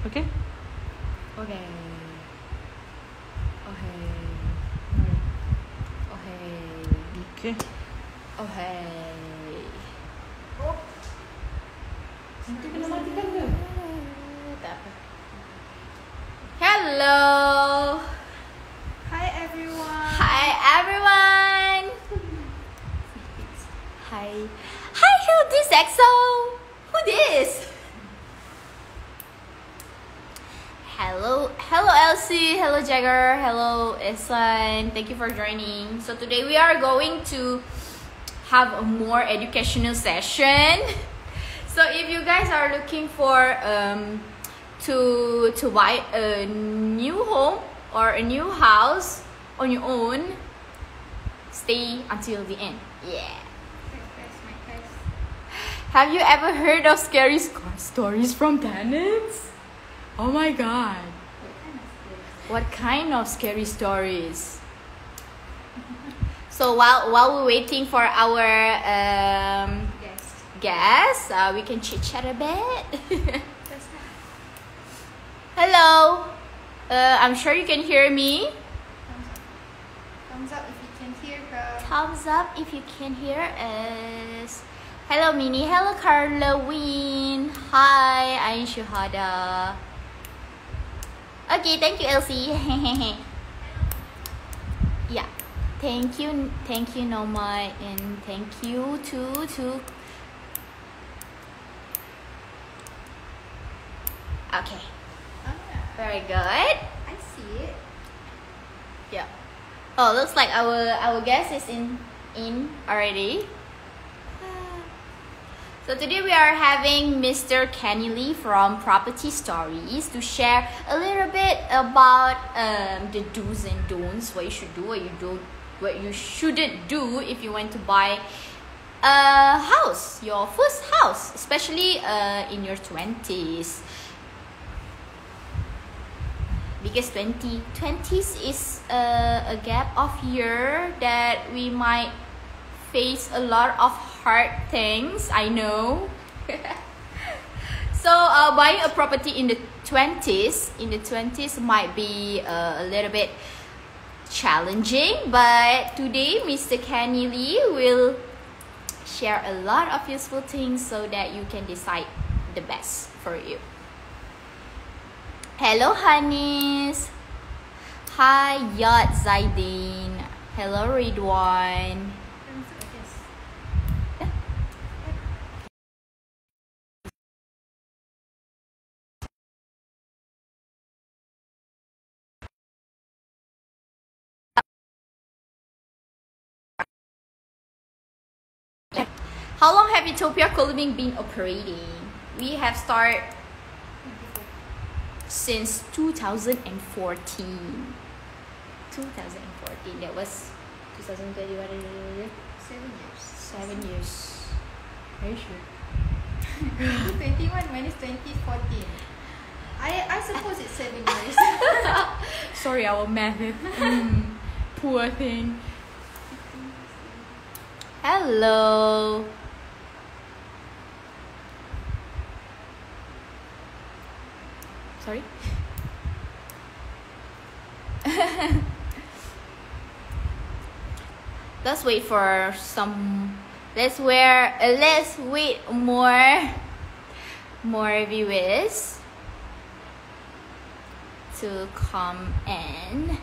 Okay? Okay. Okay. Okay. Okay. Okay. Nanti kena matikan ke? Tak apa. Hello. Hi everyone. Hi everyone. Hi. Hi, who this EXO? Who this? Hello Elsie, hello Jagger, hello Islan. Thank you for joining. So today we are going to have a more educational session. So if you guys are looking for to buy a new home or a new house on your own, stay until the end. Yeah. Have you ever heard of scary stories from tenants? Oh my god. What kind of scary stories? So while we're waiting for our guest, we can chit chat a bit. Hello. I'm sure you can hear me. Thumbs up if you can hear her. Thumbs up if you can hear us. Hello Minnie. Hello Carloween. Hi, I'm Shuhada. Okay, thank you Elsie. Yeah. Thank you Noma, and thank you to Okay. Very good. I see it. Yeah. Oh, looks like our guest is in already. So today we are having Mr. Kenny Lee from Property Stories to share a little bit about the do's and don'ts, what you should do, what you shouldn't do if you want to buy a house, your first house, especially in your 20s. Because 20s is a gap of year that we might face a lot of hard things, I know. So buying a property in the 20s might be a little bit challenging, but today Mr. Kenny Lee will share a lot of useful things so that you can decide the best for you. Hello Nanies. Hi Yat Zaidin. Hello Ridwan. How long have Utopia Co-living been operating? We have started since 2014. 2014. That was 2021. 7 years. 7 years. Are you sure? 2021 minus 2014. I suppose it's 7 years. Sorry, our math is poor thing. Hello. Sorry. Let's wait for some. Let's wait more viewers to come in.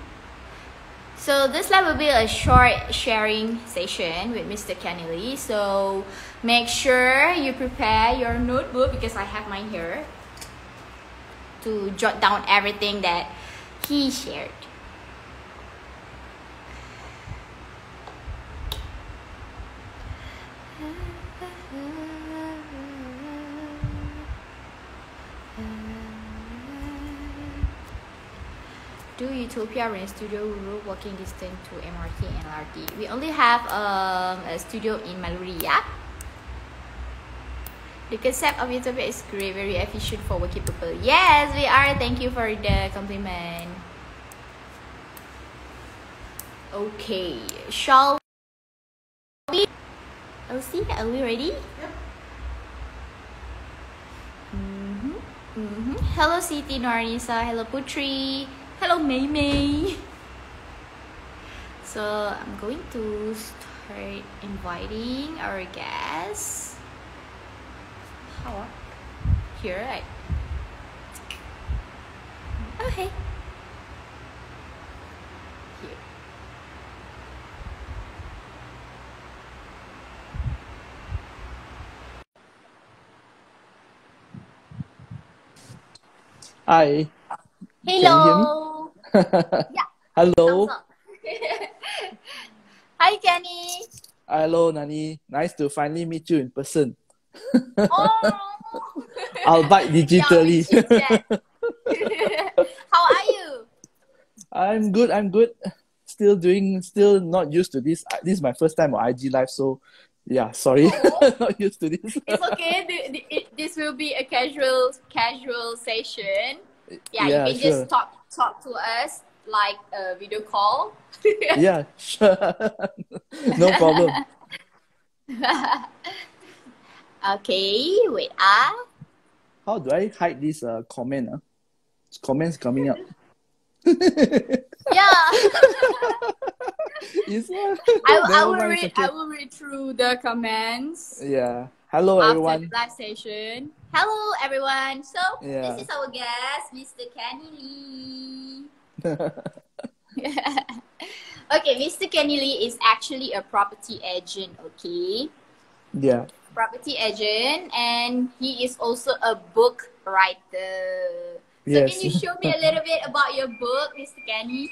So this live will be a short sharing session with Mr. Kenny Lee. So make sure you prepare your notebook, because I have mine here, to jot down everything that he shared. Do Utopia rent studio room walking distance to MRT and LRT? We only have a studio in Maluri, yeah? The concept of Utopia is great, very efficient for working people. Yes, we are. Thank you for the compliment. Okay, shall we? Elsie, are we ready? Yep. Hello Siti Norisa, hello Putri, hello Mei Mei. So I'm going to start inviting our guests. How? Here, right? Okay. Here. Hi, can you hear me? Hello. Yeah. Hello. Thumbs up. Hi Kenny. Hello, Nanie. Nice to finally meet you in person. Oh. Albeit Yeah, we digitally. chit chat. How are you? I'm good. Still not used to this. This is my first time on IG Live, so yeah, sorry. Oh. Not used to this. It's okay. This will be a casual session. Yeah, you Yeah, can sure. just talk to us like a video call. Yeah, sure. No problem. Okay, wait. How do I hide this comment? Comments coming up. Yeah. It's, I never will mind, it's read. okay. I will read through the comments Yeah. Hello, after everyone. the live session. Hello, everyone. So Yeah. this is our guest, Mr. Kenny Lee. Okay, Mr. Kenny Lee is actually a property agent. Okay. Yeah. Property agent, and he is also a book writer. So Yes. can you show me a little bit about your book, Mr. Kenny?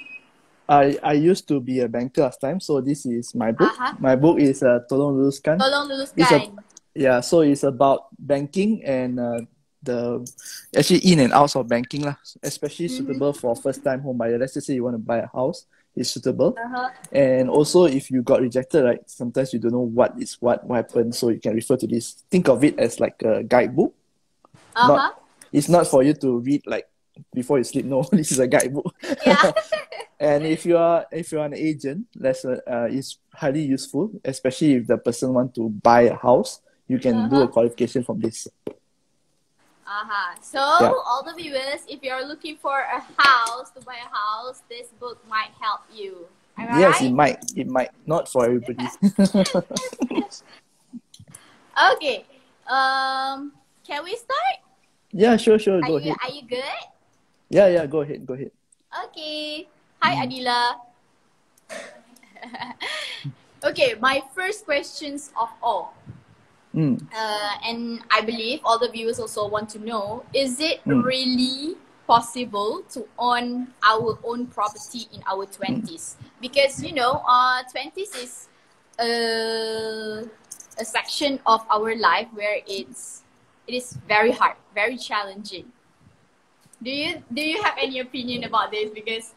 I used to be a banker last time, so this is my book. Uh-huh. My book is Tolong Luluskan. Tolong It's a Luluskan. so it's about banking and the actually in and outs of banking lah. Especially suitable for first time home buyer. Let's just say you want to buy a house, it's suitable. Uh-huh. And also if you got rejected, right? Sometimes you don't know what happened, so you can refer to this. Think of it as like a guidebook. Uh-huh. It's not for you to read like before you sleep. No, this is a guidebook. Yeah. And if you are an agent, it's highly useful, especially if the person want to buy a house. You can do a qualification from this. So Yeah. all the viewers, if you're looking for a house to buy a house, this book might help you. Am I Yes, right? it might not for everybody. Okay. Can we start? Yeah, sure, Are go you ahead. are you good? Yeah, go ahead. Okay. Hi Adila. Okay, my first questions of all. And I believe all the viewers also want to know, is it really possible to own our own property in our 20s? Because, 20s is a section of our life where it is very hard, very challenging. Do you have any opinion about this? Because,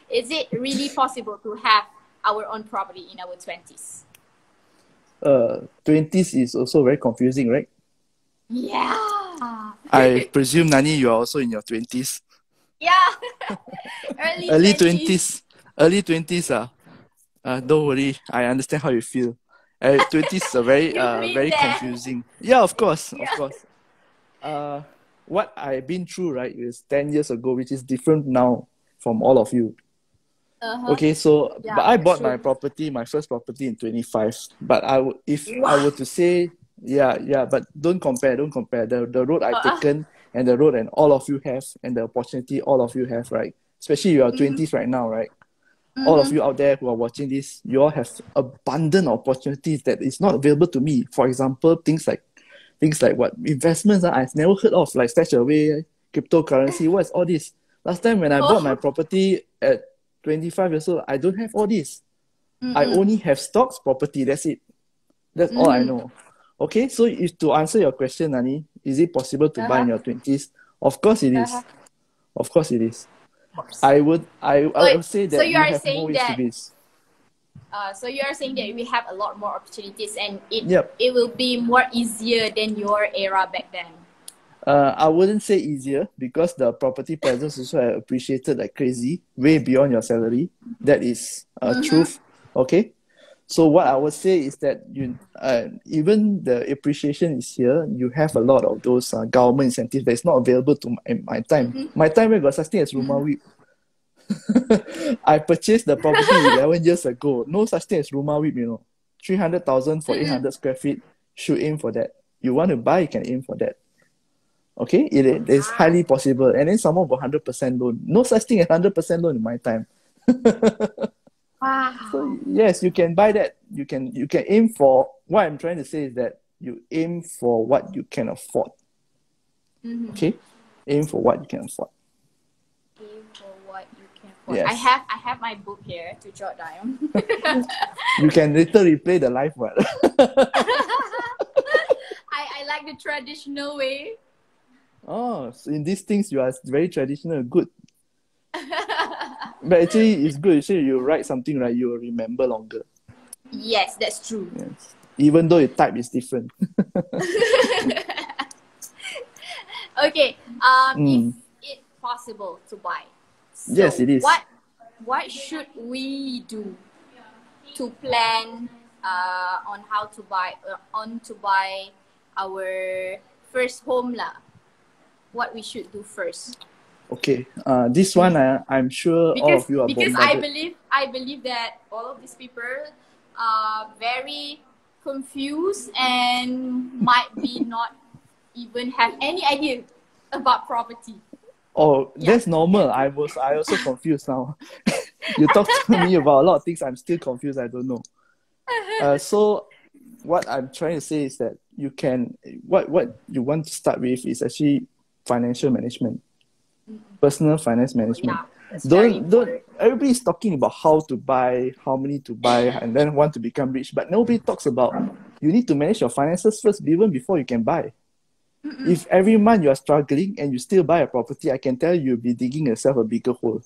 is it really possible to have our own property in our 20s? 20s is also very confusing, right? Yeah. I presume, Nani, you are also in your 20s. Yeah. Early 20s. Early 20s, don't worry. I understand how you feel. 20s is a very, You've been very there. confusing. Yeah, of course. Yeah. What I've been through, right, is 10 years ago, which is different now from all of you. Okay, so Yeah, but I that's bought true. my first property in 25. But I were to say, but don't compare. The road I've taken and the road and all of you have and the opportunity all of you have, right? Especially you are 20s right now, right? All of you out there who are watching this, you all have abundant opportunities that is not available to me. For example, things like what investments I've never heard of, like stash away, cryptocurrency. What's all this? Last time when I bought my property at 25 years old, I don't have all this. I only have stocks, property. That's it. That's all I know. Okay, so if to answer your question, Nani, is it possible to buy in your 20s? Of course it is. Of course it is. I would say that so you you are have saying more ways to that- this. So you are saying that we have a lot more opportunities and Yep. it will be more easier than your era back then. I wouldn't say easier because the property prices also have appreciated like crazy, way beyond your salary. That is truth. Okay, So what I would say is that even the appreciation is here. You have a lot of those government incentives that is not available to my time. My time where got such thing as Rumah Week. I purchased the property 11 years ago. No such thing as Rumah Week, 300,000 for 800 square feet. Should aim for that. You want to buy, you can aim for that. Okay, it is highly possible. And then someone got 100% loan. No such thing as 100% loan in my time. Wow. So yes, you can buy that. You can aim for, what I'm trying to say is that you aim for what you can afford. Okay? Aim for what you can afford. Aim for what you can afford. Yes. I have my book here to jot down. You can later replay the live one. I like the traditional way. Oh, so in these things you are very traditional. Good. But actually, it's good. Actually, you write something, right? You will remember longer. Yes, that's true. Yes. Even though your type is different. Okay. If it's possible to buy, so yes, it is. What should we do to plan on how to buy our first home lah? What we should do first? Okay, this one I'm sure all of you are because bombarded. I believe that all of these people are very confused and might be not even have any idea about property. Oh, that's normal. I also confused now. You talk to me about a lot of things. I'm still confused. I don't know. So what I'm trying to say is that you can what you want to start with is actually financial management. Personal finance management. Don't everybody's talking about how to buy, how many to buy, and then want to become rich, but nobody talks about you need to manage your finances first, even before you can buy. If every month you are struggling and you still buy a property, I can tell you'll be digging yourself a bigger hole.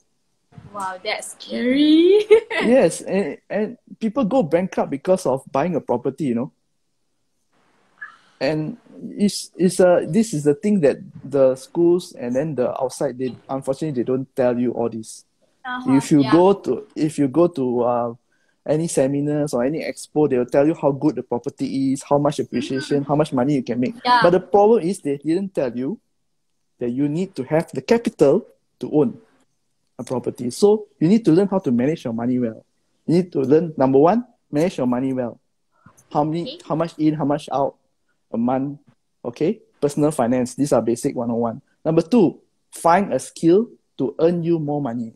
Wow, that's scary. Yes, and people go bankrupt because of buying a property, And this is the thing that the schools and then the outside, unfortunately they don't tell you all this. If you go to any seminars or any expo, they will tell you how good the property is, how much appreciation, how much money you can make. But the problem is they didn't tell you that you need to have the capital to own a property. So you need to learn how to manage your money well. You need to learn, number one, manage your money well. How much in, how much out a month. Okay, personal finance. These are basic 101. Number two, find a skill to earn you more money.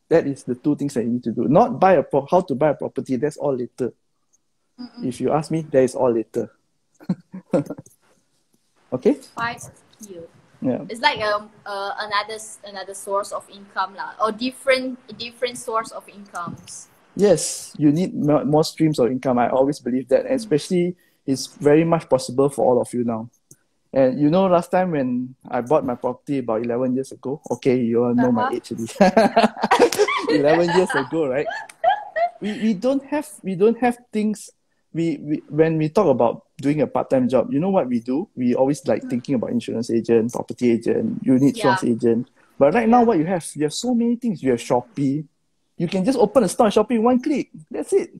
That is the two things that you need to do. Not how to buy a property. That's all later. If you ask me, that is all later. Okay. Find a skill. Yeah. It's like another source of income lah, or different source of incomes. Yes, you need more streams of income. I always believe that, and especially it's very much possible for all of you now. And last time when I bought my property about 11 years ago, okay, you all know my age already. 11 years ago, right? We don't have things. When we talk about doing a part-time job, you know what we do? We always like thinking about insurance agent, property agent, unit trust agent. But right now, what you have so many things. You have Shopee. You can just open a store on Shopee, one click. That's it.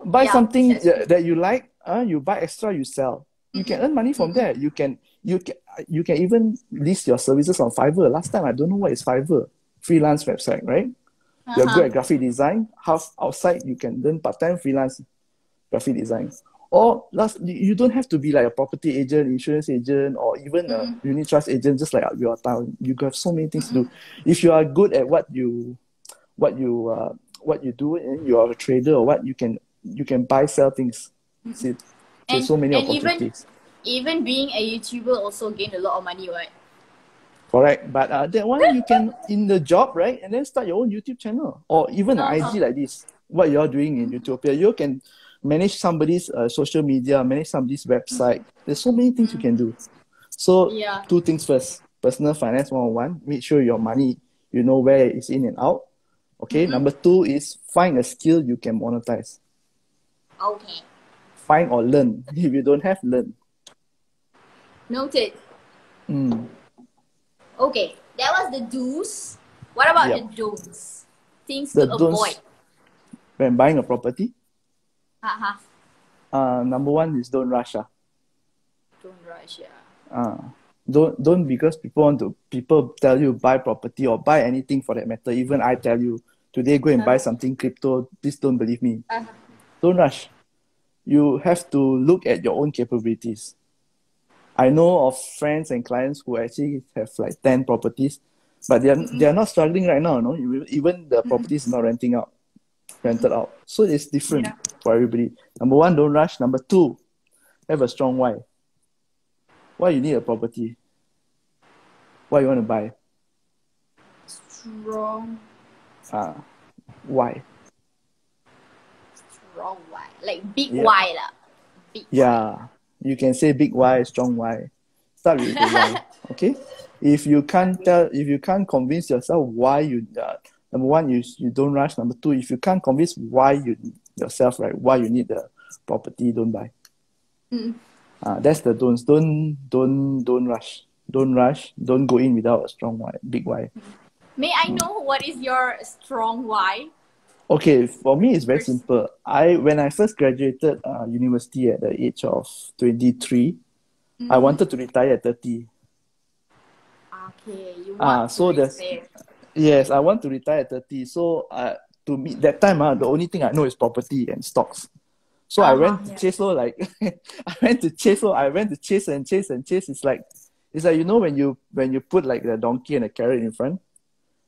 Buy something that you like. You buy extra, you sell. You can earn money from there. You can even list your services on Fiverr. Last time, I don't know what is Fiverr. Freelance website, right? You're good at graphic design. Half outside, you can learn part-time freelance graphic design. Or you don't have to be like a property agent, insurance agent, or even a unit trust agent, just like your town. You have so many things to do. If you are good at what you do, and you are a trader or what, you can buy, sell things. See, there's so many opportunities. Even being a YouTuber also gain a lot of money, right? Correct, but that one you can in the job, right? And then start your own YouTube channel or even an IG like this. What you're doing in Utopia, you can manage somebody's social media, manage somebody's website. There's so many things you can do. So two things first: personal finance 101. Make sure your money, you know where it's in and out. Okay. Number two is find a skill you can monetize. Okay. Find or learn. If you don't have, learn. Noted. Okay, that was the do's. What about the don'ts? Things to avoid. When buying a property? Number one is don't rush. Don't rush, yeah. Don't because people tell you buy property or buy anything for that matter. Even I tell you today go and buy something crypto. Please don't believe me. Don't rush. You have to look at your own capabilities. I know of friends and clients who actually have like 10 properties, but they are not struggling right now. No, even the property is not rented out. So it's different for everybody. Number one, don't rush. Number two, have a strong why. Why you need a property? Why you want to buy? Strong. Why? Strong why? Like big why lah. Big Yeah. You can say big why, strong why. Start with the why. Okay? If you can't convince yourself why you number one, you don't rush. Number two, if you can't convince why you yourself, right, why you need the property, don't buy. That's the don'ts. Don't rush. Don't rush. Don't go in without a strong why, big why. May I know what is your strong why? Okay, for me it's very simple. When I first graduated university at the age of 23, I wanted to retire at 30. Okay, you want so to retire. Yes, I want to retire at 30. So to me that time the only thing I know is property and stocks. So I went to chase like I went to chase and chase. It's like you know when you put like the donkey and a carrot in front.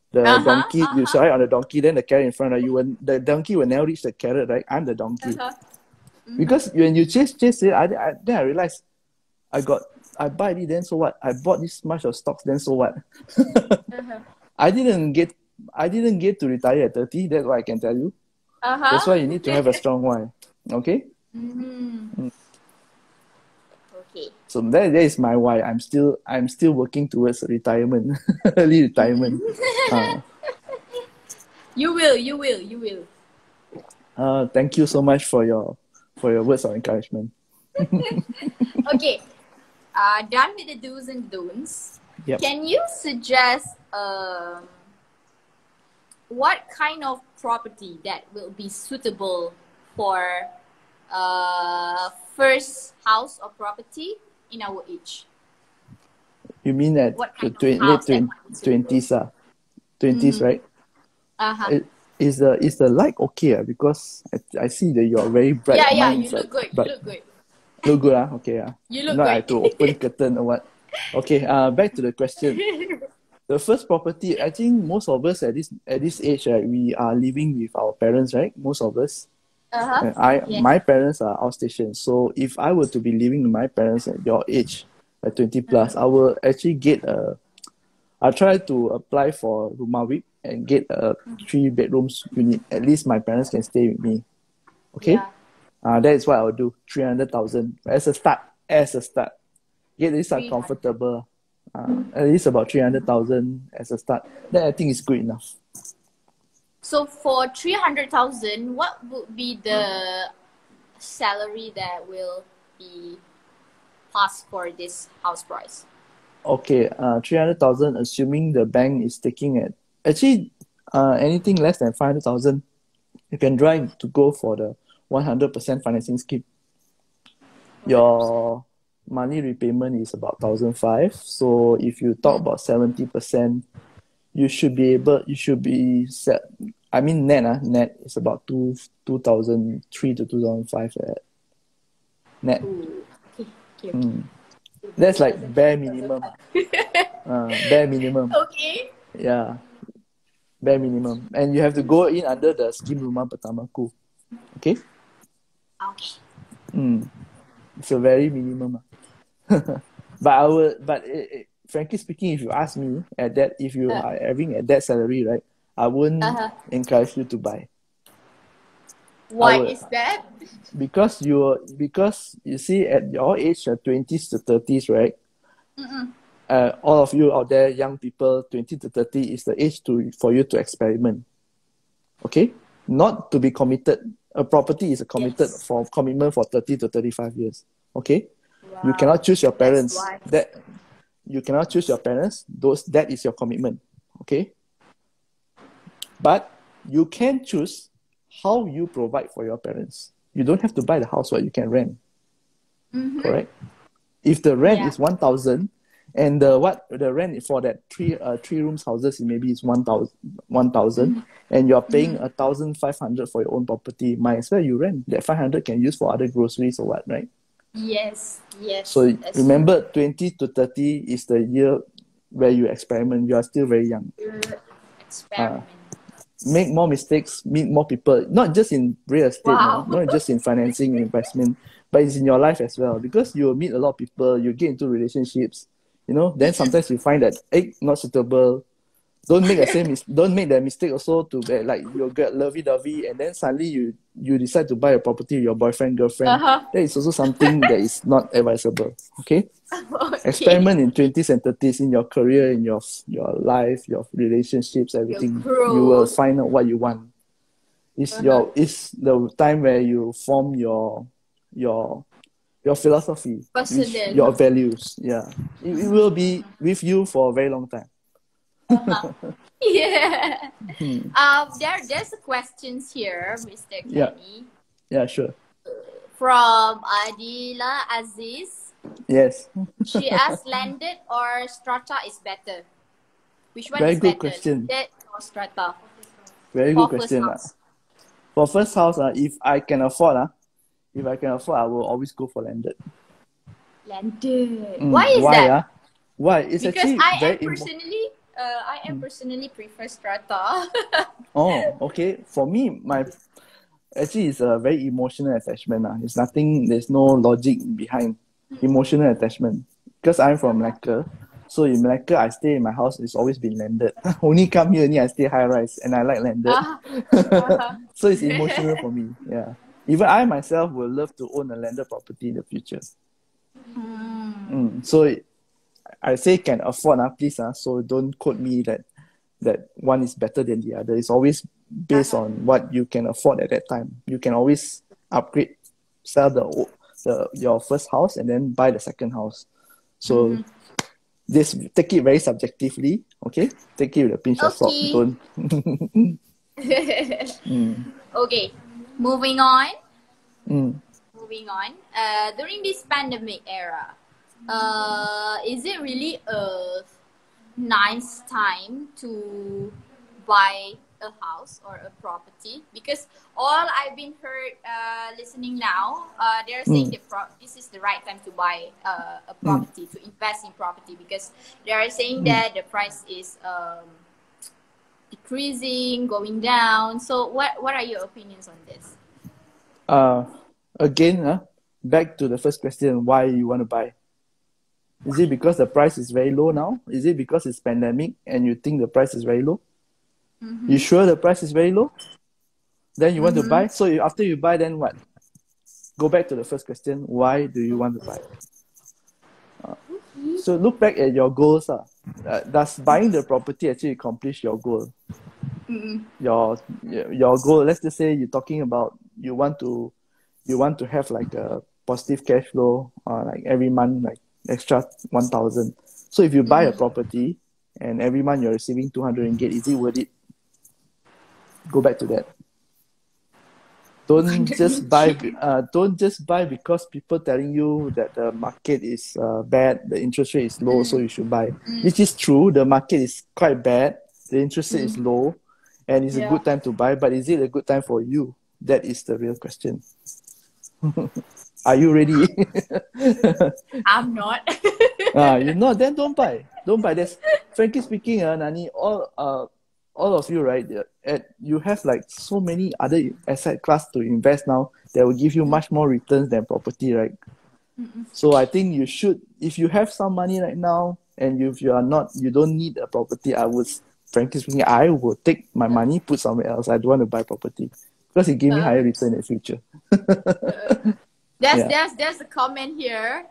The donkey, you ride on the donkey, then the carrot in front of you. The donkey will never reach the carrot, right? I'm the donkey. Because when you chase it, then I realized I buy it, then so what? I bought this much of stocks, then so what? I didn't get to retire at 30. That's what I can tell you. That's why you need to have a strong why. Okay. Okay. So that is my why. I'm still working towards retirement, early retirement. You will. Thank you so much for your words of encouragement. Okay. Done with the do's and don'ts. Yep. Can you suggest what kind of property that will be suitable for first house or property in our age? You mean at late 20s, 20s, right? Is the light okay? Because I see that you are very bright. Yeah, you look good. You look good. Look good, okay. You look not good. I have to open curtain or what. Okay, back to the question. The first property, I think most of us at this age, right, we are living with our parents, right? Most of us. My parents are outstationed. So if I were to be living with my parents at your age, at 20 plus, I will actually I'll try to apply for Rumah and get a 3 bedrooms unit. At least my parents can stay with me. Okay? That is what I will do. 300,000 as a start. Get this comfortable. At least about 300,000 as a start. Then I think it's good enough. So for 300,000, what would be the salary that will be passed for this house price? Okay, 300,000, assuming the bank is taking it. Actually, anything less than 500,000, you can try to go for the 100% financing scheme. Your money repayment is about 1,500. So if you talk about 70%, you should be set. I mean net is about 2,003 to 2,005 net. Okay. That's like bare minimum. Bare minimum. Okay. Yeah. Bare minimum. And you have to go in under the scheme Rumah Pertamaku. Okay? Okay. It's a very minimum. But frankly speaking, if you ask me if you are having at that salary, right, I wouldn't encourage you to buy. Why is that? Because you see at your age, 20s to 30s, right? All of you out there, young people, 20 to 30 is the age for you to experiment. Okay? Not to be committed. A property is a commitment for 30 to 35 years. Okay? Wow. You cannot choose your parents. You cannot choose your parents. That is your commitment. Okay? But you can choose how you provide for your parents. you don't have to buy the house, right? You can rent. Mm-hmm. Correct? If the rent Yeah. is 1,000 and the rent for that three rooms houses maybe is 1,000 and you're paying 1,500 for your own property, might as well you rent. That 500 can use for other groceries or what, right? Yes. So That's remember, 20 to 30 is the year where you experiment. You are still very young. true. Experiment. Make more mistakes, meet more people, not just in real estate, Wow. not just in financing and investment, but it's in your life as well. Because you will meet a lot of people, you get into relationships, then sometimes you find that not suitable. Don't make that mistake also to be like you get lovey-dovey and then suddenly you decide to buy a property with your boyfriend, girlfriend. That is also something that is not advisable. Okay? Okay. Experiment in 20s and 30s in your career, in your life, your relationships, everything. growth. You will find out what you want. It's the time where you form your philosophy, Personal. your values. Yeah, it will be with you for a very long time. Yeah. There's questions here, Mr. Kenny. Yeah, sure. From Adila Aziz. Yes. She asked, landed or strata is better? Which one Very is good better? question. Landed or strata? Very For good first question. house. For first house, if I can afford, I will always go for landed. Landed. Why is that? Why? It's Because actually I am personally prefer strata. Oh, okay. For me, actually it's a very emotional attachment. It's nothing. There's no logic behind emotional attachment. Because I'm from Malacca, so in Malacca I stay in my house. It's always been landed. Only come here, only I stay high rise, and I like landed. So it's emotional for me. Yeah. Even I myself will love to own a landed property in the future. So I say can afford, please. So don't quote me that one is better than the other. It's always based on what you can afford at that time. You can always upgrade, sell your first house and then buy the second house. So this take it very subjectively, okay? Take it with a pinch of salt. Don't. Okay, moving on. Mm. Moving on. During this pandemic era, is it really a nice time to buy a house or a property? Because all I've been listening now, they're saying this is the right time to buy a property, to invest in property, because they are saying that the price is decreasing, going down. So what are your opinions on this? Again, back to the first question, why you want to buy? Is it because the price is very low now? Is it because it's pandemic and you think the price is very low? You sure the price is very low? Then you want to buy? So after you buy, then what? Go back to the first question, why do you want to buy? So look back at your goals. Does buying the property actually accomplish your goal? Your goal, let's just say you're talking about you want to have like a positive cash flow like every month, like extra 1,000. So if you buy a property and every month you're receiving 200 ringgit, is it worth it? Go back to that. Don't just buy because people telling you that the market is bad, the interest rate is low, so you should buy. Which is true, the market is quite bad, the interest rate is low, and it's a good time to buy, but is it a good time for you? That is the real question. Are you ready? I'm not. You're not, then don't buy. Don't buy. That's, frankly speaking, Nani, all of you, right? You have like so many other asset class to invest now that will give you much more returns than property, right? So I think you should, if you have some money right now and if you don't need a property, frankly speaking, I would take my money, put somewhere else. I don't want to buy property because it gives me higher return in the future. There's a comment here.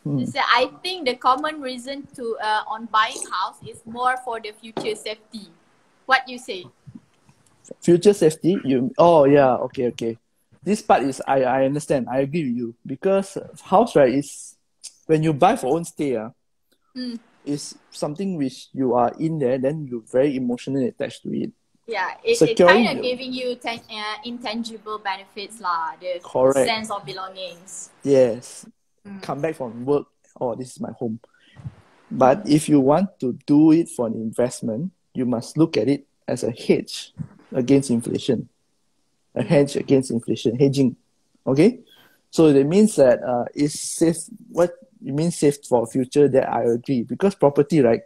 He said, I think the common reason to on buying house is more for the future safety. What you say? Future safety? Okay. This part is I understand. I agree with you because house, right, is when you buy for own stay, is something which you are in there, then you're very emotionally attached to it. Yeah, it Securing kind of giving you intangible benefits lah, the correct. sense of belongings. Yes. Come back from work, oh, this is my home. But if you want to do it for an investment, you must look at it as a hedge against inflation. A hedge against inflation, hedging. Okay? So that means that it's safe. What it means safe for future, that I agree. Because property, right,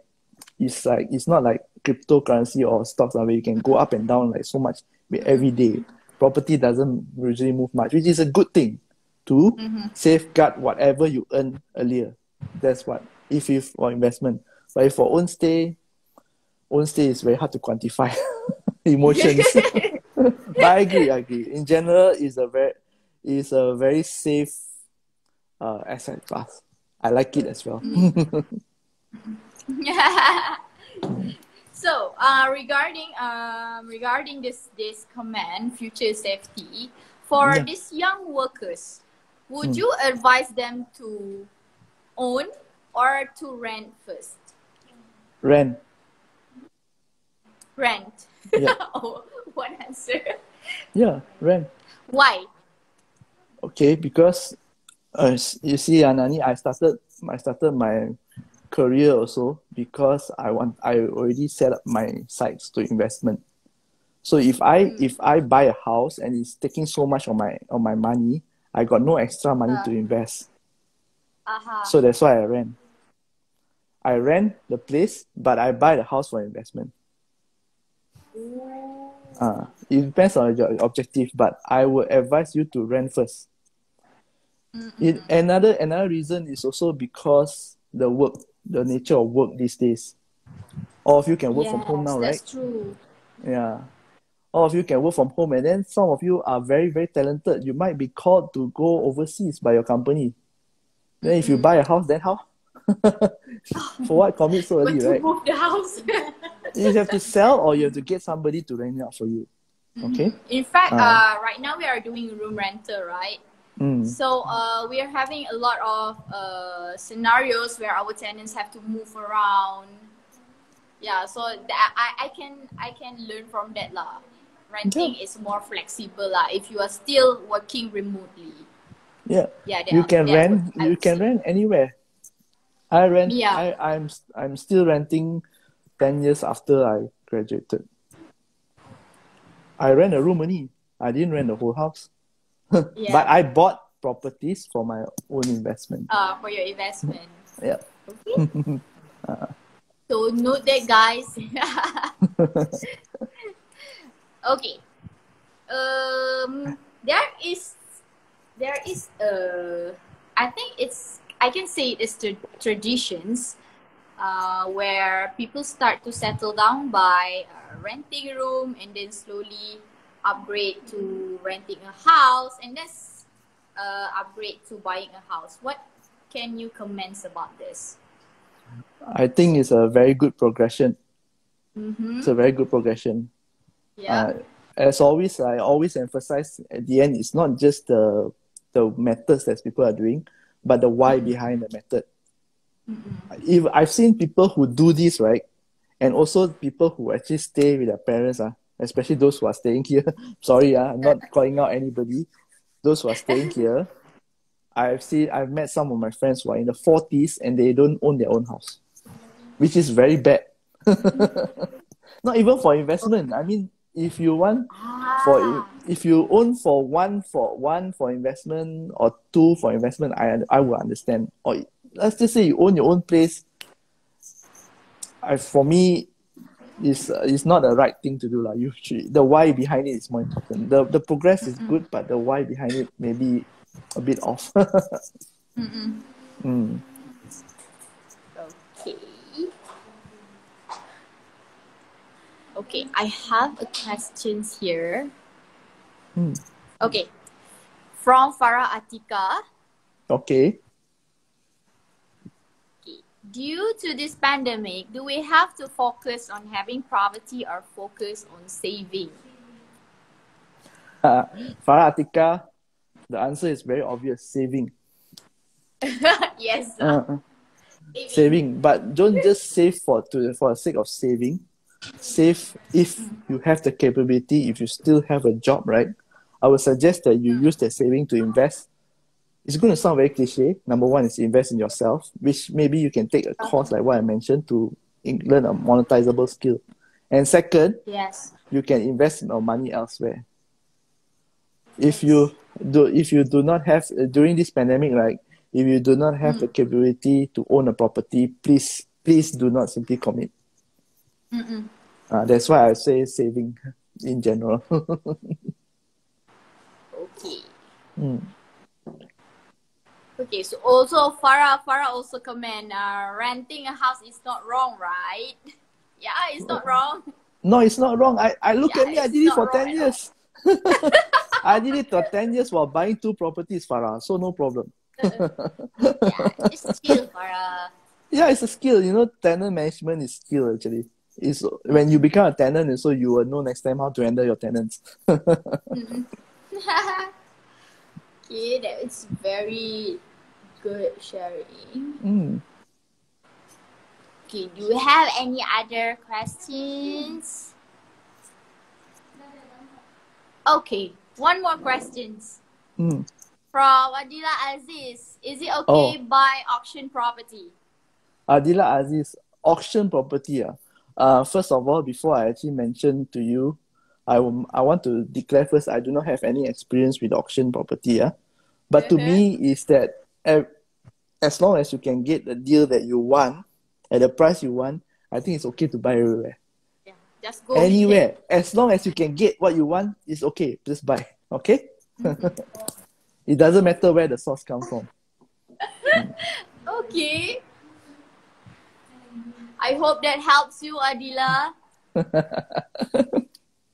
it's not like cryptocurrency or stocks where you can go up and down like so much every day. Property doesn't usually move much, which is a good thing to safeguard whatever you earn earlier. That's what, if you for investment. But if for own stay is very hard to quantify emotions. But I agree. In general, it's a very safe asset class. I like it as well. So, regarding this comment, future safety, for these young workers, would you advise them to own or to rent first? Rent. Yeah. Oh, one answer. Yeah, rent. Why? Okay, because you see, Nanie, I started my career also because I already set up my sites to investment. So if I buy a house and it's taking so much of my money, I got no extra money to invest. So that's why I rent. I rent the place, but I buy the house for investment. It depends on your objective, but I would advise you to rent first. Another reason is also because the nature of work these days. All of you can work from home now, right? That's true. Yeah. All of you can work from home, and then some of you are very, very talented. You might be called to go overseas by your company. Then if you buy a house, then how? For what commit so early, right? Move the house. You have to sell or you have to get somebody to rent it out for you. Okay? In fact, right now we are doing room rental, right? So we are having a lot of scenarios where our tenants have to move around. Yeah, so I can learn from that lah. Renting is more flexible lah if you are still working remotely. Yeah. You can rent anywhere. I rent. Yeah. I'm still renting 10 years after I graduated. I rent a room only. I didn't rent the whole house. But I bought properties for my own investment. For your investment. Yeah. Okay. So note that, guys. Okay. There is I think I can say it is traditions where people start to settle down by renting a room and then slowly upgrade to renting a house and then upgrade to buying a house. What can you comment about this? I think it's a very good progression. It's a very good progression. Yeah. As always, I always emphasize at the end, it's not just the methods that people are doing, but the why behind the method. If I've seen people who do this, right, and also people who actually stay with their parents, especially those who are staying here. Sorry, I'm not calling out anybody. Those who are staying here, I've met some of my friends who are in the 40s and they don't own their own house, which is very bad. Not even for investment. I mean, if you want if you own one for investment or two for investment, I will understand. Or let's just say you own your own place. For me, it's not the right thing to do lah. The why behind it is more important. The progress is good, but the why behind it may be a bit off. Okay, I have a question here. Okay, from Farah Atika. Okay. Due to this pandemic, do we have to focus on having property or focus on saving? Farah Atika, the answer is very obvious: saving. Yes. Saving, but don't just save for the sake of saving. save if you have the capability, if you still have a job, right? I would suggest that you use that saving to invest. It's going to sound very cliche. Number one is invest in yourself, which maybe you can take a course like what I mentioned to learn a monetizable skill. And second, Yes. you can invest your money elsewhere. If you do not have during this pandemic, right? If you do not have the capability to own a property, please do not simply commit. That's why I say saving in general. Okay. Okay, so also Farah also comment, renting a house is not wrong, right? Yeah, it's not wrong. No, it's not wrong. I look Yeah, at me, I it's did it not for wrong 10 at years. I did it for 10 years while buying 2 properties, Farah. So no problem. Yeah, it's chill, Farah. Yeah, it's a skill. You know, tenant management is skill actually. It's when you become a tenant, and so you will know next time how to handle your tenants. Okay, that is very good sharing. Okay, do you have any other questions? Okay, one more questions. From Adila Aziz. Is it okay buy auction property? Adila Aziz, auction property. First of all, before I actually mention to you, I want to declare first, I do not have any experience with auction property. But to me, is that as long as you can get the deal that you want, at the price you want, I think it's okay to buy everywhere. Yeah, just go anywhere. As long as you can get what you want, it's okay. Just buy. Okay? It doesn't matter where the source comes from. Okay. I hope that helps you, Adila.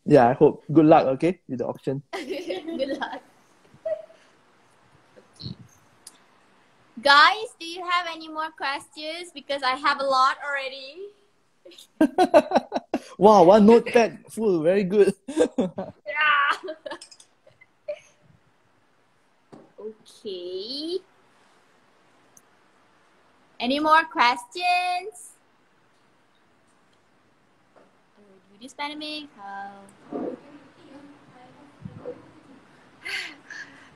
Yeah, I hope. Good luck, okay, with the auction. Good luck. Okay. Guys, do you have any more questions? Because I have a lot already. Wow, one notepad full. Very good. Yeah. Okay. Any more questions? Due to this pandemic,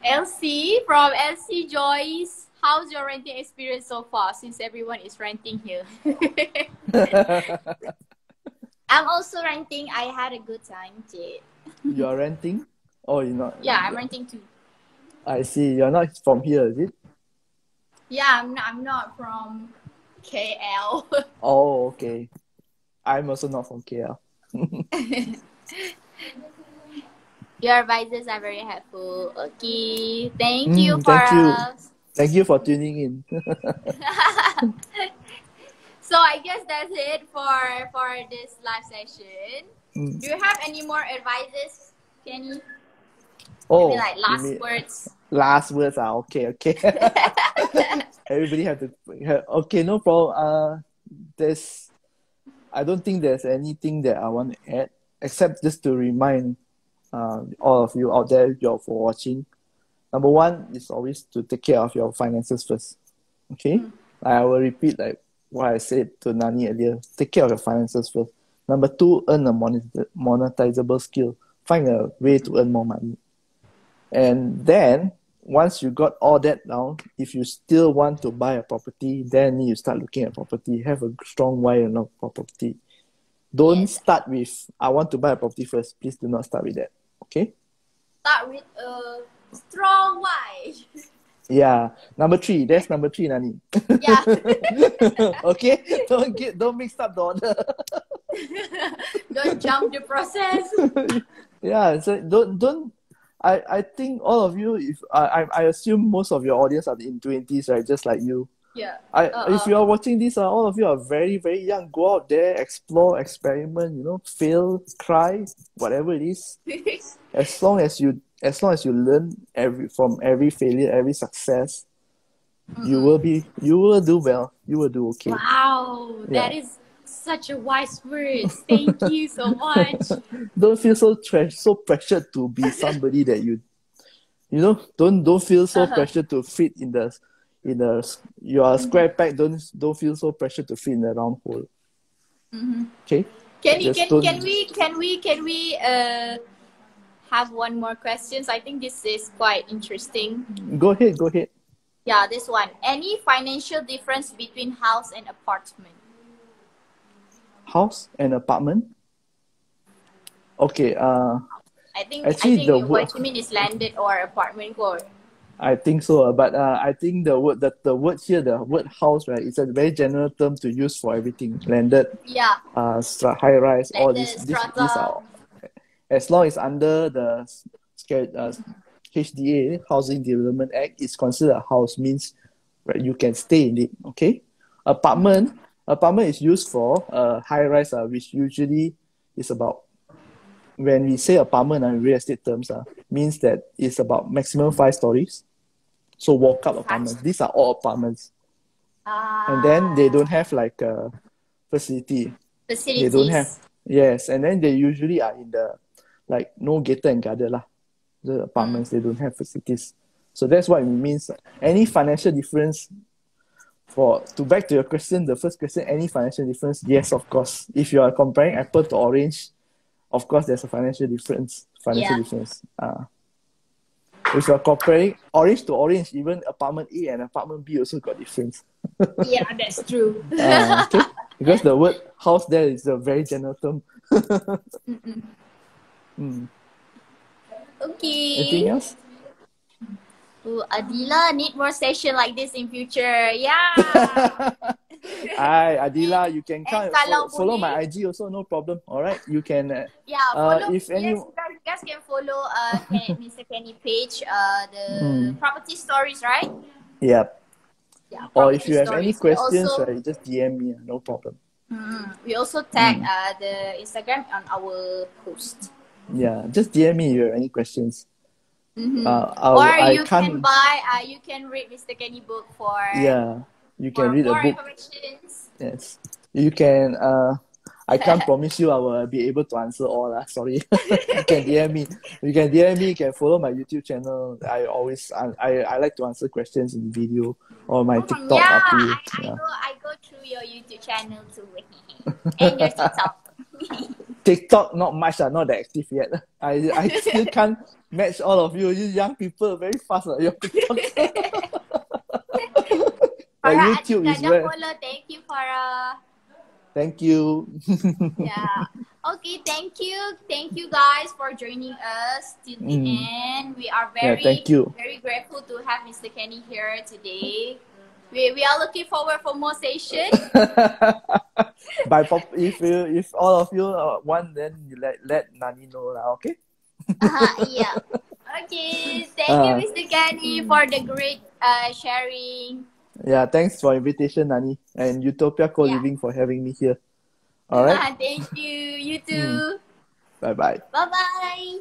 LC from LC Joyce. How's your renting experience so far? Since everyone is renting here. I'm also renting. I had a good time, Jade. You're renting? Oh, you're not? Yeah, I'm renting too. I see. You're not from here, is it? Yeah, I'm not from KL. Oh, okay. I'm also not from KL. Your advisors are very helpful. Okay, thank you for thank you. us. Thank you for tuning in. So I guess that's it for this live session. Do you have any more advices, Kenny? Oh, maybe like last words. Last words are okay. Everybody have to. Okay, no problem. I don't think there's anything that I want to add except just to remind all of you out there, for watching. Number one is always to take care of your finances first. Okay, I will repeat like what I said to Nanie earlier. Take care of your finances first. Number two, earn a monetizable skill. Find a way to earn more money. And then, once you got all that down, if you still want to buy a property, then you start looking at property. Have a strong why and love for property. Don't start with, I want to buy a property first. Please do not start with that. Okay? Start with a strong why. Yeah. Number three. That's number three, Nani. Yeah. Okay? Don't mix up the order. Don't jump the process. Yeah. So don't I think all of you, if I assume most of your audience are in 20s, right? Just like you. Yeah. If you are watching this, all of you are very, very young. Go out there, explore, experiment, fail, cry, whatever it is. As long as you learn from every failure, every success, you will do well. You will do okay. Wow, that is such a wise word. Thank you so much. Don't feel so pressured to be somebody that don't feel so pressured to fit in the you are a square peg. Don't feel so pressured to fit in the round hole. Okay. Just don't. Can we have one more questions? I think this is quite interesting. Go ahead. Go ahead. Yeah, this one. Any financial difference between house and apartment? House and apartment. Okay. I think Actually, the what you mean is landed or apartment core. I think so, but I think the word here, the word house, right, it's a very general term to use for everything. Landed, Yeah. high rise, all Landed, these are strata. as long as under the HDA, Housing Development Act, it's considered a house, means right, you can stay in it. Okay, apartment is used for high rise, which usually is about, when we say apartment in real estate terms, means that it's about maximum 5 stories. So walk-up apartments. These are all apartments. And then they don't have like a facility. Facilities. They don't have. Yes, and then they usually are in the, like, no gated and guarded lah. The apartments, they don't have facilities. So that's what it means. Any financial difference back to your question, the first question, any financial difference? Yes, of course. If you are comparing apple to orange, of course there's a financial difference. If you're comparing orange to orange, even apartment A and apartment B also got difference. Yeah, that's true. Okay? Because the word house there is a very general term. Okay. Anything else? Ooh, Adila need more session like this in future. Yeah. Hi, Adila, you can come follow boleh, my IG also, no problem. All right, you can. follow. If any, Yes, you guys can follow Mr. Kenny page. The property stories, right? Yep. Yeah. Or if you have stories. any questions, also, right, just DM me. No problem. we also tag the Instagram on our post. Yeah, just DM me if you have any questions. You can read Mr. Kenny book for you can read a more book. information. Yes, you can. I can't promise you I will be able to answer all. Sorry. You can DM me. You can DM me. You can follow my YouTube channel. I like to answer questions in video or my TikTok. I go through your YouTube channel too, and your TikTok. TikTok not much, not that active yet. I still can't match all of you. You young people very fast your TikTok. Farah, YouTube is where... follow. Thank you, Farah. Thank you. Yeah. Okay, thank you guys for joining us till the end. We are very grateful to have Mr. Kenny here today. We are looking forward for more sessions. If all of you want, then you let Nani know lah, okay? Yeah. Okay. Thank you, Mr. Kenny, for the great sharing. Yeah, thanks for invitation, Nani, and Utopia Co-living for having me here. All right. Thank you. You too. Bye bye. Bye bye.